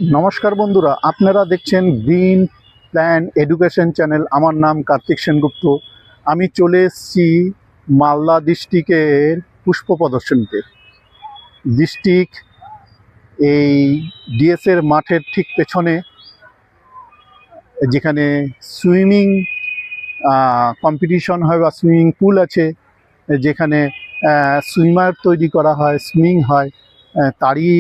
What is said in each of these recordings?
নমস্কার বন্ধুরা, আপনারা দেখছেন গ্রিন প্ল্যান এডুকেশন চ্যানেল। আমার নাম কার্তিক সেনগুপ্ত। আমি চলে এসেছি মালদা ডিস্ট্রিক্টের পুষ্প প্রদর্শনীতে। ডিস্ট্রিক্ট এই ডিএসের মাঠের ঠিক পেছনে, যেখানে সুইমিং কম্পিটিশন হয় বা সুইমিং পুল আছে, যেখানে সুইমার তৈরি করা হয়, সুইমিং হয়, তারই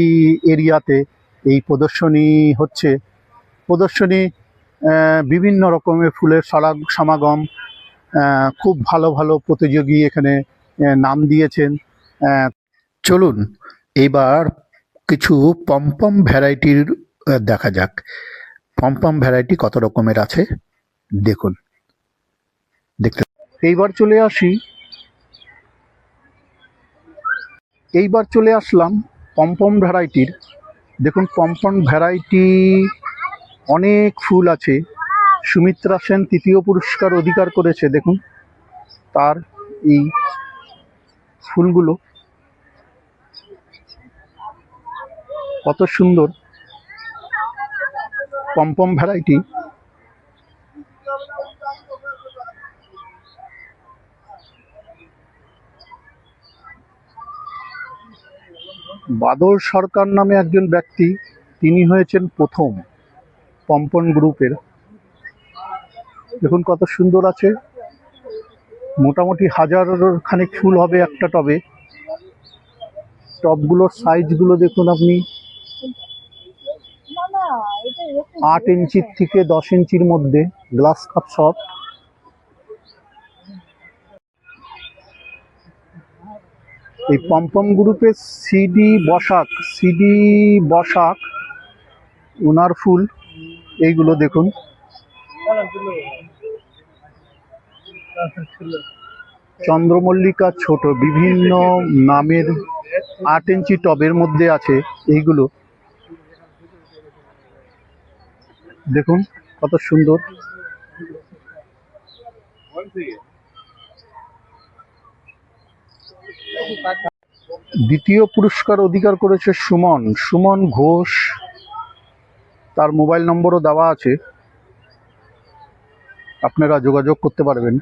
এরিয়াতে এই প্রদর্শনী হচ্ছে। প্রদর্শনী বিভিন্ন রকমের ফুলের সমাগম, খুব ভালো ভালো প্রতিযোগী এখানে নাম দিয়েছেন। চলুন এইবার কিছু পমপম ভ্যারাইটির দেখা যাক। পমপম ভ্যারাইটি কত রকমের আছে দেখুন। এইবার চলে আসলাম পমপম ভ্যারাইটির। দেখুন, পমপম ভ্যারাইটি অনেক ফুল আছে। সুমিত্রা সেন তৃতীয় পুরস্কার অধিকার করেছে। দেখুন তার এই ফুলগুলো কত সুন্দর। পমপম ভ্যারাইটি বাদল সরকার নামে একজন ব্যক্তি, তিনি হয়েছেন প্রথম পমপম গ্রুপের। দেখুন কত সুন্দর আছে। মোটামুটি 1000 খানিক ফুল হবে একটা টবে। টবগুলোর সাইজগুলো দেখুন আপনি, 8 ইঞ্চির থেকে 10 ইঞ্চির মধ্যে, গ্লাস কাপ সব। এই পমপম গ্রুপের সিডি বসাক ওনার ফুল এইগুলো দেখুন। চন্দ্রমল্লিকা ছোট, বিভিন্ন নামের 8 ইঞ্চি টবের মধ্যে আছে এইগুলো। দেখুন কত সুন্দর। দ্বিতীয় পুরস্কার অধিকার করেছে সুমন ঘোষ। তার মোবাইল নম্বরও দেওয়া আছে, আপনারা যোগাযোগ করতে পারবেন।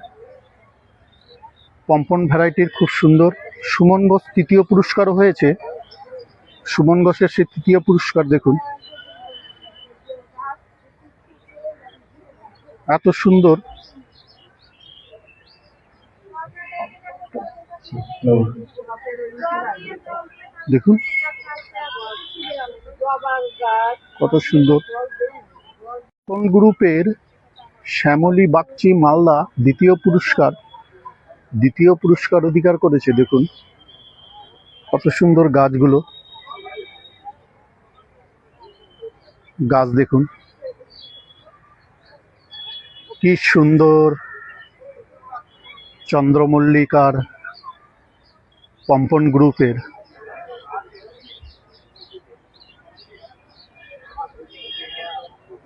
পমপম ভ্যারাইটির খুব সুন্দর। সুমন ঘোষ তৃতীয় পুরস্কারও হয়েছে। সুমন ঘোষের সে তৃতীয় পুরস্কার দেখুন, এত সুন্দর। দেখুন কত সুন্দর। কোন গ্রুপের শ্যামলী বাগচি মালদা দ্বিতীয় পুরস্কার অধিকার করেছে। দেখুন কত সুন্দর গাছগুলো। গাছ দেখুন কি সুন্দর। চন্দ্রমল্লিকার পমপম গ্রুপের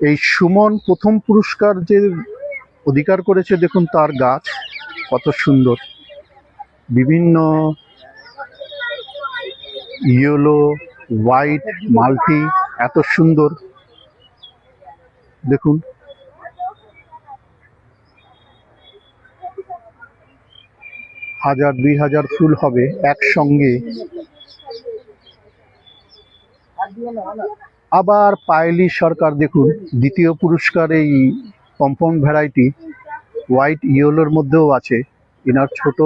এই সুমন প্রথম পুরস্কার যে অধিকার করেছে, দেখুন তার গাছ কত সুন্দর। বিভিন্ন ইয়েলো, হোয়াইট, মাল্টি, এত সুন্দর। দেখুন 1000-2000 ফুল হবে একসঙ্গে। আবার পায়েলি সরকার দেখুন, দ্বিতীয় পুরস্কার এই পমপম ভ্যারাইটি হোয়াইট ইয়েলোর মধ্যেও আছে। এনার ছোট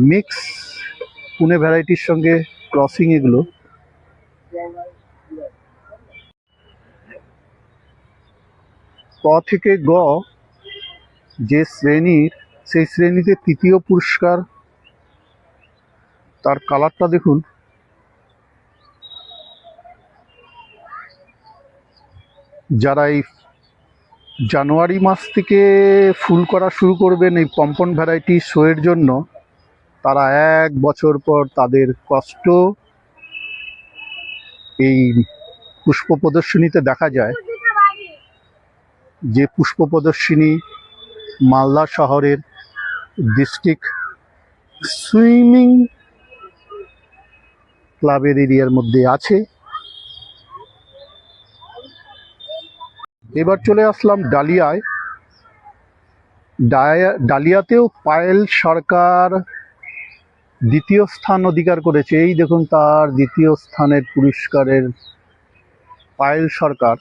মিক্স পুনে ভ্যারাইটির সঙ্গে ক্রসিং এগুলো। ক থেকে গ যে শ্রেণীর, সেই শ্রেণীতে তৃতীয় পুরস্কার। তার কালারটা দেখুন। যারা এই জানুয়ারি মাস থেকে ফুল করা শুরু করবেন এই পমপম ভ্যারাইটি শোয়ের জন্য, তারা 1 বছর পর তাদের কষ্ট এই পুষ্প প্রদর্শনীতে দেখা যায়। যে পুষ্প প্রদর্শনী মালদা শহরের ডিস্ট্রিক্ট সুইমিং ক্লাবের এরিয়ার মধ্যে আছে। এবার চলে আসলাম ডালিয়ায়। ডালিয়াতেও পায়েল সরকার দ্বিতীয় স্থান অধিকার করেছে। এই দেখুন তার দ্বিতীয় স্থানের পুরস্কারের পায়েল সরকার।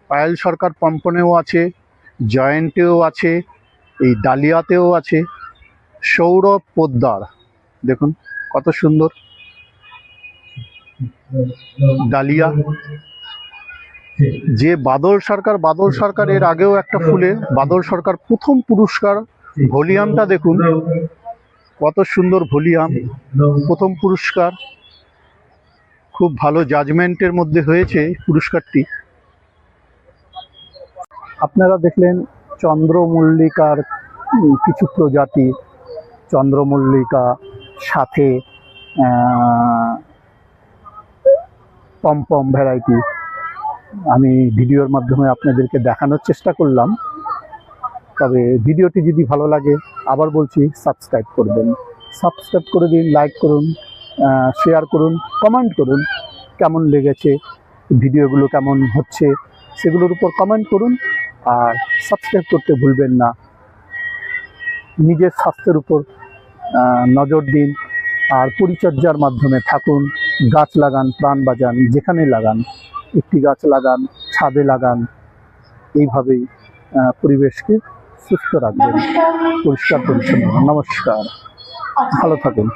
পায়েল সরকার পম্পনেও আছে, জয়েন্টেও আছে, এই ডালিয়াতেও আছে। সৌরভ পোদ্দার দেখুন কত সুন্দর ডালিয়া। যে বাদল সরকার এর আগেও একটা ফুলে বাদল সরকার প্রথম পুরস্কার। ভলিউমটা দেখুন কত সুন্দর ভলিউম, প্রথম পুরস্কার। খুব ভালো জাজমেন্টের মধ্যে হয়েছে পুরস্কারটি। আপনারা দেখলেন চন্দ্রমল্লিকার কিছু প্রজাতি, চন্দ্রমল্লিকা সাথে পমপম ভ্যারাইটি আমি ভিডিওর মাধ্যমে আপনাদেরকে দেখানোর চেষ্টা করলাম। তবে ভিডিওটি যদি ভালো লাগে আবার বলছি সাবস্ক্রাইব করবেন, সাবস্ক্রাইব করে দিন, লাইক করুন, শেয়ার করুন, কমেন্ট করুন কেমন লেগেছে, ভিডিওগুলো কেমন হচ্ছে সেগুলোর উপর কমেন্ট করুন। আর সাবস্ক্রাইব করতে ভুলবেন না। নিজের স্বাস্থ্যের উপর নজর দিন আর পরিচর্যার মাধ্যমে থাকুন। গাছ লাগান, প্রাণ বাঁচান, যেখানে লাগান একটি গাছ লাগান, ছাদে লাগান। এইভাবেই পরিবেশকে সুস্থ রাখবেন, পরিষ্কার পরিচ্ছন্ন। নমস্কার, ভালো থাকুন।